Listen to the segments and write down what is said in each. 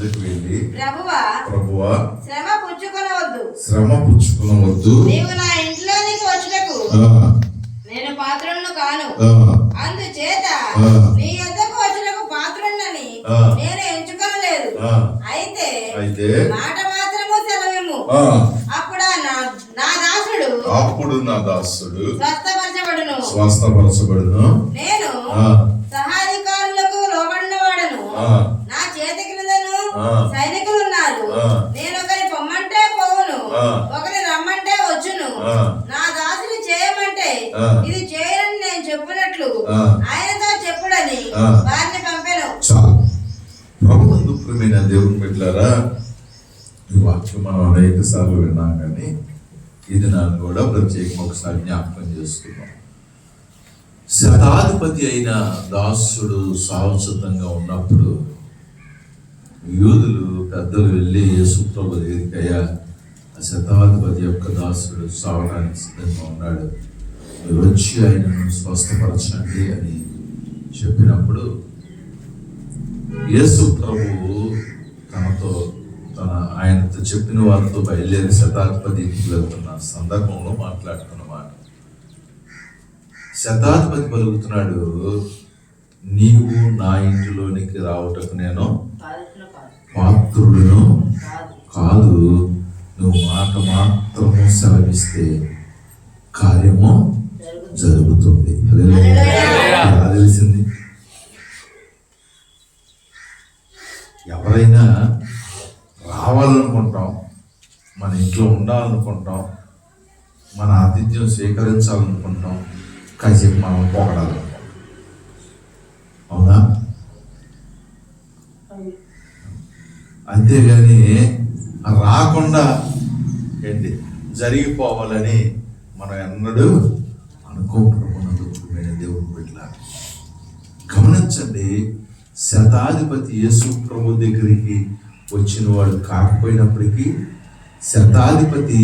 వద్దకు వెళ్ళి, ప్రభువా శ్రమ పుచ్చుకొనవద్దు, నీవు నా ఇంట్లోనికి వచ్చుటకు నేను పాత్రను కాను, అందుచేత నీ యొద్దకు వచ్చుటకు పాత్రున్నని నేను ఎంచుకొనలేదు. అయితే మాట మాత్రము సెలవిమ్ము, అప్పుడు నా దాసుడు స్వస్థపరచబడును. నేను సహాధికారులకు లోబడిన వాడను, నా చేతి క్రిందను సైనికులు ఉన్నారు. నేను ఒకరి పొమ్మంటే పోవును, ఒకరి రమ్మంటే వచ్చును. నా దాసుని చేయమంటే ఇది చేయనని నేను చెప్పినట్లు ఆయనతో చెప్పుడని వారిని పంపాను. ప్రభువునందు ప్రియమైన దేవుని బిడ్డలారా, ఈ వాక్యం మనం అనేక సార్లు విన్నాం, కానీ ఇది నన్ను కూడా ప్రత్యేకంగా ఒకసారి జ్ఞాపకం చేసుకున్నాం. శతాధిపతి అయిన దాసుడు శాశ్వతంగా ఉన్నప్పుడు యూదులు పెద్దలు వెళ్ళి యేసు ప్రభు దగ్గరికయ్యా, ఆ శతాధిపతి యొక్క దాసుడు సావడానికి సిద్ధంగా ఉన్నాడు, మీరు వచ్చి ఆయనను స్వస్థపరచండి అని చెప్పినప్పుడు యేసు ప్రభువు ఆయనతో చెప్పిన వారితో బయలుదేరి శతాధిపతి ఇంటికి వెళ్తున్న సందర్భంలో మాట్లాడుతున్నమాట. శతాధిపతి పలుకుతున్నాడు, నీవు నా ఇంటిలోనికి రావటకు నేను పాత్రుడును కాదు, నువ్వు మాట మాత్రము సెలవిస్తే కార్యము జరుగుతుంది. తెలిసింది, ఎవరైనా రావాలనుకుంటాం, మన ఇంట్లో ఉండాలనుకుంటాం, మన ఆతిథ్యం స్వీకరించాలనుకుంటాం, కాసేపు మనం పొగడాలనుకుంటాం. అవునా? అంతేగాని రాకుండా ఏంటి జరిగిపోవాలని మనం ఎన్నడూ అనుకోకపోయిన దేవుని బిడ్డ గమనించండి. శతాధిపతి యేసు ప్రభు దగ్గరికి వచ్చిన వాడు కాకపోయినప్పటికీ, శతాధిపతి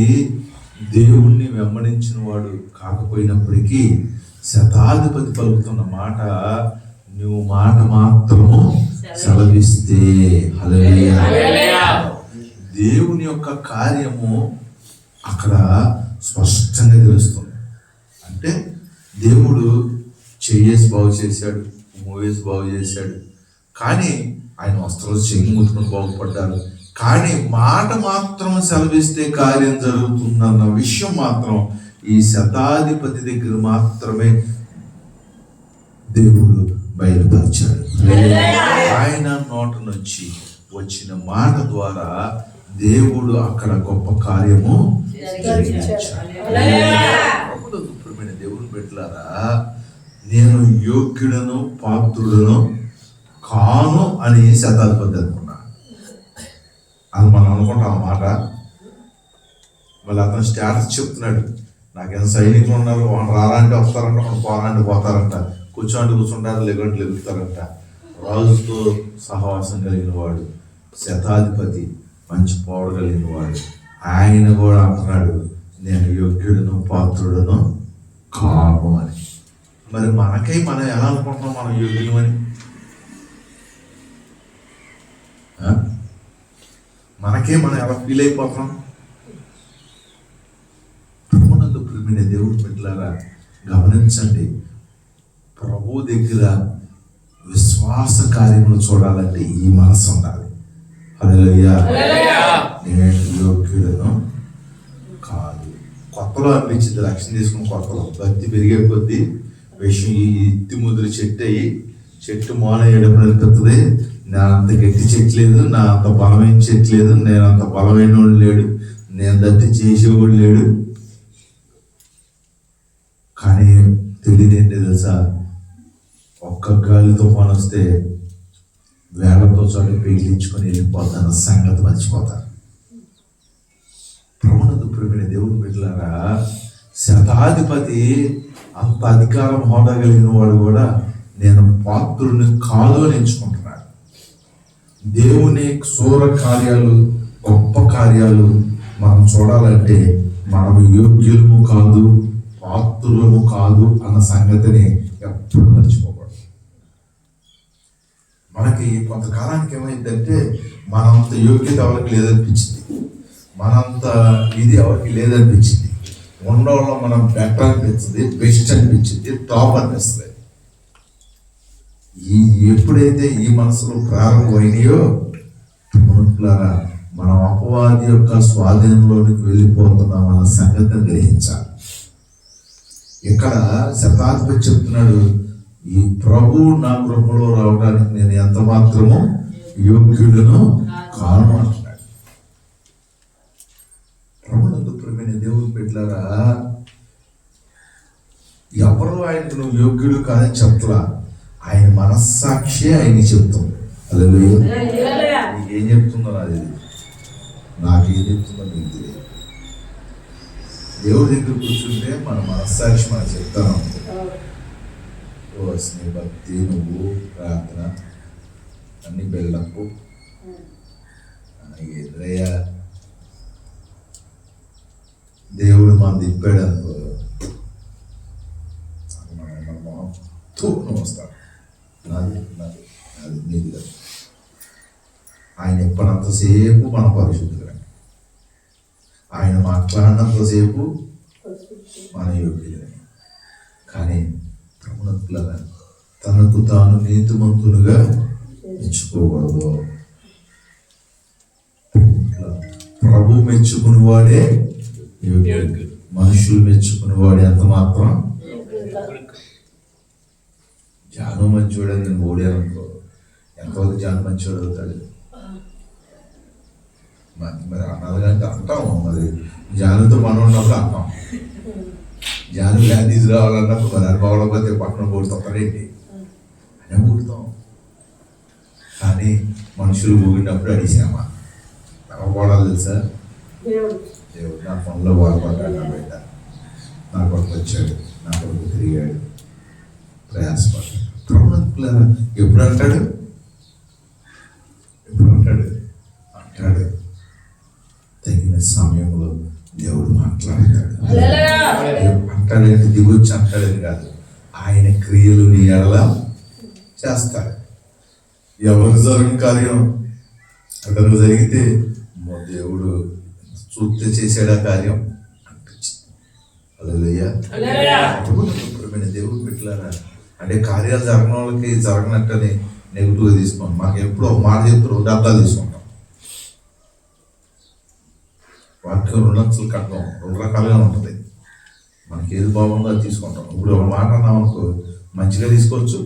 దేవుణ్ణి వెంబడించిన వాడు కాకపోయినప్పటికీ, శతాధిపతి పలుకుతున్న మాట, నువ్వు మాట మాత్రము సెలవిస్తే హల్లెలూయా, దేవుని యొక్క కార్యము అక్కడ స్పష్టంగా తెలుస్తుంది. అంటే దేవుడు చెయ్యేసి బాగు చేశాడు, మూవేసి బాగు చేశాడు, కానీ ఆయన వస్త్రాలు చెంగి ముట్టుకుని బాగుపడ్డారు. కానీ మాట మాత్రం సెలవిస్తే కార్యం జరుగుతుందన్న విషయం మాత్రం ఈ శతాధిపతి దగ్గర మాత్రమే దేవుడు బయలుపరిచాడు. ఆయన నోట నుంచి వచ్చిన మాట ద్వారా దేవుడు అక్కడ గొప్ప కార్యము జరిగించాడు. దేవుని బిడ్డలారా, నేను యోగ్యుడను పాత్రుడను కాను అని శతాధిపతి అనుకున్నా. అది మనం అనుకుంటాం అన్నమాట. మళ్ళీ అతను స్టేటస్ చెప్తున్నాడు, నాకేం సైనికులు ఉన్నారు, వాళ్ళు రాలంటే వస్తారంట, వాళ్ళు పోరాంటి పోతారంట, కూర్చోండి కూర్చుంటారు, లెగంటి లెగుతారంట. రాజుతో సహవాసం కలిగిన వాడు శతాధిపతి, మంచి పోవడగలిగిన వాడు. ఆయన కూడా అంటున్నాడు, నేను యోగ్యుడను పాత్రుడను కాను అని. మరి మనకై మనం ఎలా అనుకుంటున్నాం మనం యోగ్యులు అని? మనకే మనం ఎలా ఫీల్ అయిపోతాం? ప్రభువునందు ప్రియమైన దేవుడి బిడ్డలారా, గమనించండి, ప్రభు దగ్గర విశ్వాస కార్యములు చూడాలంటే ఈ మనసు ఉండాలి. హల్లెలూయా. నేను యోగ్యుడను కాదు. కొత్తలో అనిపించింది, రక్షణ తీసుకుని కొత్తలో భక్తి పెరిగే కొద్దీ విషయం ఈ ఇత్తి ముదురు చెట్టు అయ్యి చెట్టు మోన ఏడప్పుడు అనిపిస్తుంది, నా అంత గట్టి చెట్టు లేదు, నా అంత బలమైన చెట్టు లేదు, నేను అంత బలమైన వాడు లేడు, నేను దత్తి చేసేవాడు లేడు. కానీ తెలియదేంటి తెలుసా, ఒక్క గాలితో పనొస్తే వేళతో చోటు పెగిలించుకొని వెళ్ళిపోతాను సంగతి మర్చిపోతారు. ప్రభువునందు ప్రియమైన దేవుని బిడ్డలారా, శతాధిపతి అంత అధికారం హోదా కలిగిన వాడు కూడా నేను పాత్రుని కాదు అని ఎంచుకుంటున్నాడు. దేవుని శూర కార్యాలు, గొప్ప కార్యాలు మనం చూడాలంటే మనం యోగ్యులము కాదు, పాత్రులము కాదు అన్న సంగతిని ఎప్పుడు మర్చిపోకూడదు. మనకి కొంతకాలానికి ఏమైందంటే మనంత యోగ్యత ఎవరికి లేదనిపించింది, మనంత ఇది ఎవరికి లేదనిపించింది. ఉండడంలో మనం బెటర్ అనిపించింది, బెస్ట్ అనిపించింది, టాప్ అనిపిస్తుంది. ఎప్పుడైతే ఈ మనసులో ప్రారంభమైనాయో మనం అపవాది యొక్క స్వాధీనంలోనికి వెళ్ళిపోతున్నాం అన్న సంగతిని గ్రహించాలి. ఇక్కడ శతాధిపతి చెప్తున్నాడు, ఈ ప్రభు నా కృపలో రావడానికి నేను ఎంత మాత్రము యోగ్యుడును కాను అంటున్నాడు. ప్రభునందు ప్రియమైన దేవుని బిడ్డలారా, ఎవరు ఆయనకు నువ్వు యోగ్యుడు కాదని చెప్తున్నా, ఆయన మనస్సాక్షి ఆయనకి చెప్తుంది. హల్లెలూయా. నీకేం చెప్తుందో నాది, నాకేం చెప్తుందో నీకు తెలియదు. దేవుడి దగ్గర కూర్చుంటే మన మనస్సాక్షి మనకు చెప్తాను. నీ భక్తి, నువ్వు ప్రార్థన అన్ని బిల్డప్ ఎదురయ్యా దేవుడు మనం తిప్పాడు అనుకో, నువ్వు వస్తాడు. నాది నాది అది నీది కదా. ఆయన ఎప్పటింతసేపు మన పరిశుద్ధులే, ఆయన మాట్లాడినంతసేపు మన యోగ్యులే. కానీ ప్రభునంతులరా, తనకు తాను నీతిమంతులుగా మెచ్చుకోకూడదు. ప్రభు మెచ్చుకుని వాడే యోగ్యుడు, మనుషులు మెచ్చుకుని వాడే ఎంత మాత్రం. జాను మంచోడు అని నేను ఓడాను అనుకో, ఎంతవరకు జాను మంచోడు అవుతాడు? మరి అనాలిగా అంటాం, మరి జానుతో మనం ఉన్నప్పుడు అంటాం. జాను గాంధీజీ రావాలన్నప్పుడు మరి అనుభవకపోతే పక్కన పోతారేంటి అని ఊడుతాం. కానీ మనుషులు ఊగినప్పుడు అడిసామా ఎవరు పోవడాలి తెలుసా? దేవుడు నా ఫోన్లో బాధపడ్డాడు, నా బిడ్డ నా కొడుకు వచ్చాడు, నా కొడుకు తిరిగాడు, ప్రయాసపడ్డాడు. ఎప్పుడు అంటాడు? అంటాడు తగిన సమయంలో దేవుడు మాట్లాడతాడు. అంటాడంటే దిగొచ్చి అంటాడని కాదు, ఆయన క్రియలు నీ ఎడల చేస్తాడు. ఎవరికి జరగని కార్యం అతను జరిగితే దేవుడు చూస్తే చేసాడా కార్యం అనిపించింది. హల్లెలూయా. దేవుడు పెట్టారా అంటే కార్యాలు జరగని వాళ్ళకి జరగనట్టని నెగిటివ్గా తీసుకోండి. మాకు ఎప్పుడు ఒక మాట చెప్తూ 2 అర్థాలు తీసుకుంటాం. వాక్యం 2 లక్షలు కట్టడం 2 రకాలుగా ఉంటుంది. మనకి ఏది బాగుందో అది తీసుకుంటాం. ఇప్పుడు ఒక మాట అన్నాం అనుకో, మంచిగా తీసుకోవచ్చు,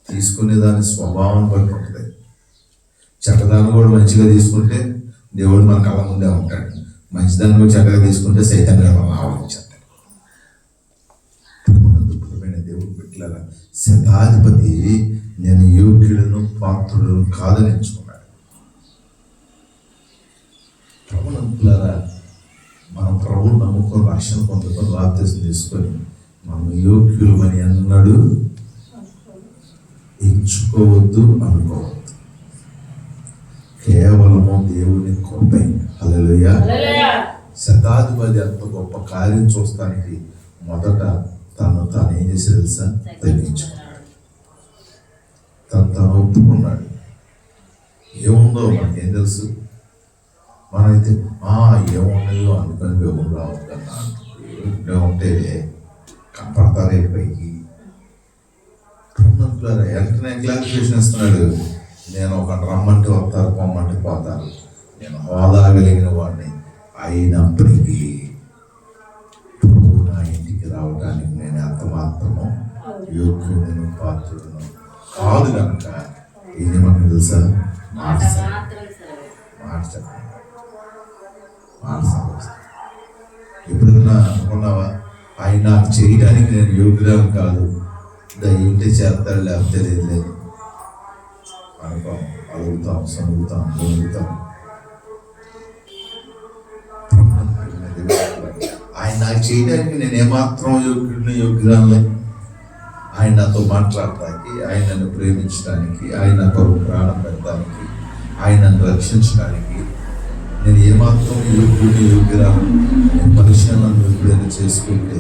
తీసుకునే దాని స్వభావం బట్టి ఉంటుంది. చెడ్డదాన్ని కూడా మంచిగా తీసుకుంటే దేవుడు మన కళ్ళ ముందే ఉంటాడు, మంచిదాన్ని కూడా చెడ్డగా తీసుకుంటే సైతంగా ఆవరించాడు. దేవుడు పెట్టారా, శతాధిపతి నేను యోగ్యులను పాత్రులను కాదని ఎంచుకున్నాడు. ప్రభునంతులారా, మనం ప్రభువు నమ్ముకొని రక్షణ పొందుకొని బాప్తిసం తీసుకొని మనం యోగ్యులు అని అన్నాడు ఎంచుకోవద్దు, అనుకోవద్దు. కేవలము దేవుని కృపే. హల్లెలూయా. శతాధిపతి అంత గొప్ప కార్యం చూస్తానికి మొదట తాను ఏం చేశాడు తెలుసా? తగ్గించుకున్నాడు, తను ఒప్పుకున్నాడు. ఏముందో మనకేం తెలుసు? మనమైతే ఏమున్నాయో అనుకుని దేవుడు రావద్దన్నా ఉంటే కనపడతారే పైకి. వెంటనే క్లారిఫికేషన్ ఇస్తున్నాడు. నేను ఒక రమ్మంటే వస్తారు, పొమ్మంటే పోతారు, నేను హోదా కలిగిన వాడిని అయినప్పటికీ నా ఇంటికి రావడానికి నేను ఎంత మాత్రమో యోగ్యులను పాత్రులను కాదు కనుక ఏమని తెలుసా? మాట ఎప్పుడన్నా అనుకున్నావా ఆయన నాకు చేయడానికి నేను యోగ్యురాలు కాదు, దయ్యంటే చేస్తాడు లేకపోతే లేదు అనుకోం, అడుగుతాం, సనుగుతాం, దొరుకుతాం. ఆయన నాకు చేయడానికి నేను ఏమాత్రం యోగ్యురాలే. ఆయన నాతో మాట్లాడటానికి, ఆయన నన్ను ప్రేమించడానికి, ఆయన నా కొరకు ప్రాణం పెట్టడానికి, ఆయన నన్ను రక్షించడానికి నేను ఏమాత్రం యోగ్యురాలు. పరిశీలన ఎప్పుడైనా చేసుకుంటే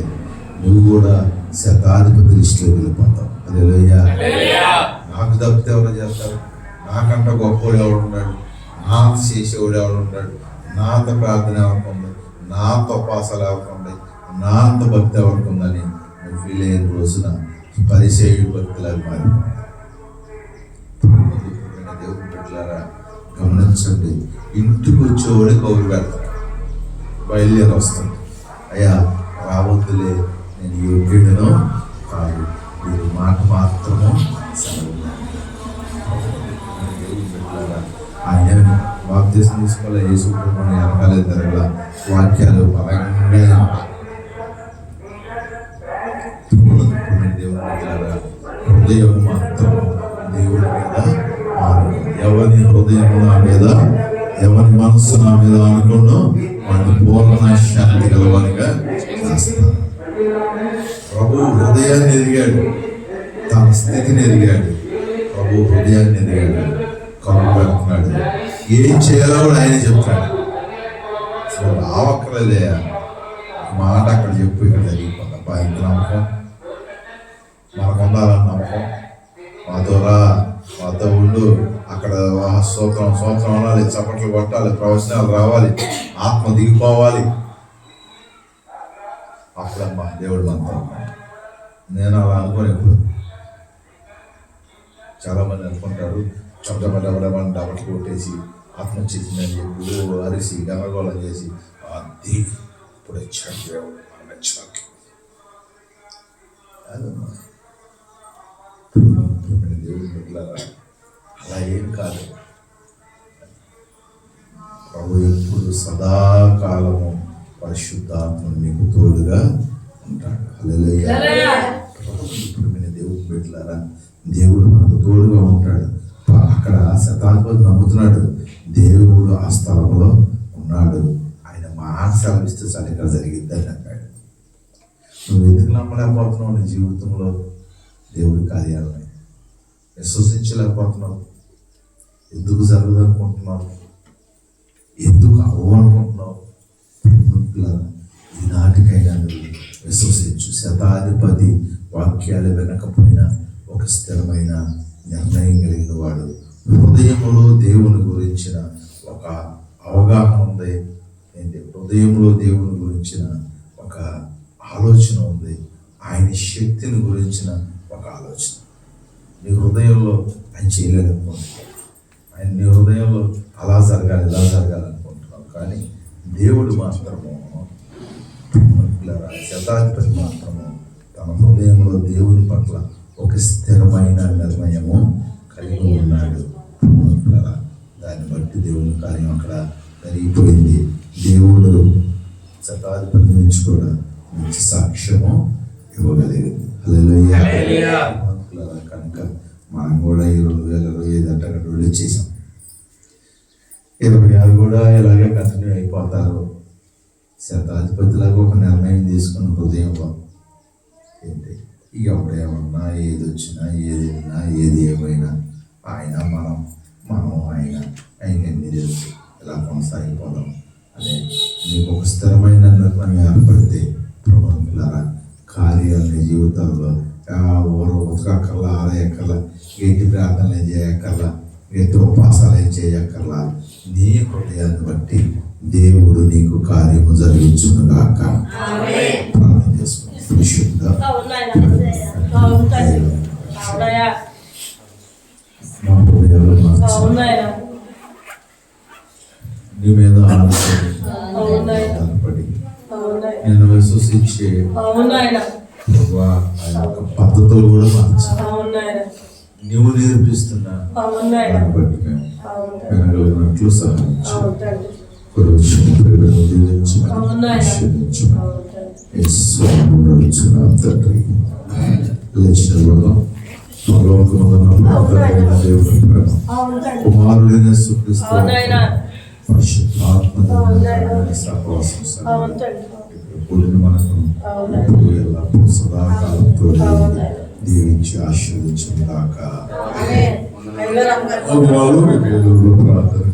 నువ్వు కూడా శతాధిపతి లిస్టులో వెళ్ళిపోతావు. హల్లెలూయా. నాకు తప్పితే ఎవరు చేస్తారు? నాకంట గొప్పవాడు ఎవడు ఉన్నాడు, నా అంత చేసేవాడు ఎవడు ఉన్నాడు, నా అంత ప్రార్థన ఎవరికి ఉంది, నా అంత ఉపాసాలు ఎవరికి ఉన్నాయి, నా అంత భక్తి ఎవరికి ఉందని నువ్వు ఫీల్ అయిన రోజున పరిసేయుడు భక్తులాగా మారి దేవుని పెట్టారా గమనించండి. ఇంటికి వచ్చేవాడే కౌరు పెడతాడు, బయలుదేరి వస్తాడు. అయ్యా రావద్దులే, నేను యోగ్యుడను కాదు, మీరు మాట మాత్రము సెలవు. ఆయన బాప్తిసం తీసుకోవాలి, యేసు ప్రభువుని వెనకాలే తిరగల, వాక్యాలు బలంగా దేవుని హృదయం మాత్రం దేవుడి మీద ఎవరి హృదయం నా మీద, ఎవరి మనస్సు నా మీద అనుకున్నా వాడిని పూర్ణ శాంతి గలవానిగా చేస్తాను. ప్రభు హృదయాన్ని ఎదిగాడు, తన స్థితిని ఎదిగాడు, ప్రభు హృదయాన్ని ఎదిగాడు, కబురు పెడుతున్నాడు. ఏం చేయాలో కూడా ఆయన చెప్తాడు. అసలు రావక్కర్లేదే మాట అక్కడ చెప్పు, ఇక్కడ జరిగిపోతా ఇంత నమ్మకం మనకు ఉండాలని నమ్మకం. మాతో రా, మాతో ఉండు, అక్కడ సూత్రం అనాలి, చప్పట్లు కొట్టాలి, ప్రవచనాలు రావాలి, ఆత్మ దిగిపోవాలి. అప్పుడమ్మా దేవుడు మనతో. నేను అలా అనుకోని ఇప్పుడు చాలామంది అనుకుంటారు చంపబడ్డబడమని డబట్లు కొట్టేసి ఆత్మ వచ్చేసిందని చెప్పి అరిసి గందరగోళం చేసి అది ఇప్పుడు వచ్చాడు దేవుడు నచ్చినట్లు. దేవుడు పెట్టారా? అలా ఏం కాదు. ప్రభు ఎప్పుడు సదాకాలము పరిశుద్ధాత్మ మీకు తోడుగా ఉంటాడు. హల్లెలూయా. ఇప్పుడు మీరు దేవుడు పెట్టారా? దేవుడు మనకు తోడుగా ఉంటాడు. అక్కడ శతాధిపతి నమ్ముతున్నాడు, దేవుడు ఆ స్థలంలో ఉన్నాడు, ఆయన మాట సెలవిస్తే చాలు ఇక్కడ జరిగిద్దని అన్నాడు. నువ్వు ఎందుకు నమ్మలేకపోతున్నావు? నీ జీవితంలో దేవుడి కార్యాలని విశ్వసించలేకపోతున్నావు. ఎందుకు జరగదనుకుంటున్నావు? ఎందుకు అవ్వనుకుంటున్నావు? ఈనాటికైనా నువ్వు విశ్వసించు. శతాధిపతి వాక్యాలు వినకపోయినా ఒక స్థిరమైన నిర్ణయం కలిగిన వాడు, హృదయంలో దేవుని గురించిన ఒక అవగాహన ఉంది, ఏంటి హృదయంలో దేవుని గురించిన ఒక ఆలోచన ఉంది, ఆయన శక్తిని గురించిన ఒక ఆలోచన. నీ హృదయంలో ఆయన చేయలేదనుకుంటున్నావు, ఆయన నీ హృదయంలో అలా జరగాలి ఇలా జరగాలనుకుంటున్నావు. కానీ దేవుడు మాత్రము, శతాధిపతి మాత్రము తన హృదయంలో దేవుని పట్ల ఒక స్థిరమైన నిర్ణయము కలిగి ఉన్నాడు. దాన్ని బట్టి దేవుని కార్యం అక్కడ జరిగిపోయింది. దేవుడు శతాధిపతి నుంచి కూడా మంచి సాక్ష్యము ఇవ్వగలిగింది. హల్లెలూయా. కనుక మనం కూడా ఈ 2025 అక్కడ రిలీజ్ చేసాం. 26 కూడా ఇలాగే కంటిన్యూ అయిపోతారు. శతాధిపతిలాగా ఒక నిర్ణయం తీసుకున్న హృదయంలో ఏంటి, ఎవడేమన్నా ఏది వచ్చినా ఏది విన్నా ఏది ఏమైనా ఆయన మనం ఆయన ఆయనకన్నీ తెలుసు, ఇలా కొనసాగిపోదాం అదే నీకు ఒక స్థిరమైన నిర్ణయం ఏర్పడితే ప్రభుత్వారా కార్యాలని జీవితాల్లో ఎవరు ఉతకక్కర్లా, ఆరేయక్కర్లా, గట్టి ప్రార్థనలు ఏం చేయక్కర్లా, గట్టి ఉపవాసాలు ఏం చేయక్కర్లా. నీ హృదయాన్ని బట్టి దేవుడు నీకు కార్యము జరిగించునుగాక. ప్రార్థన చేసుకుని పరిశుద్ధ నీ మీద ఆధారపడి నేను విశ్వసించే ఆయన యొక్క పద్ధతులు కూడా మార్చాలి. నువ్వు నేర్పిస్తున్నా దాన్ని బట్టి మేము వినగలిగినట్లు సహాయించు. కుమారుడైన యేసుక్రీస్తు పరిశుద్ధాత్మ మనకు ఎల్లప్పుడూ సదాకాలంతో దీవించి ఆశీర్వదించుగాక. ప్రార్థన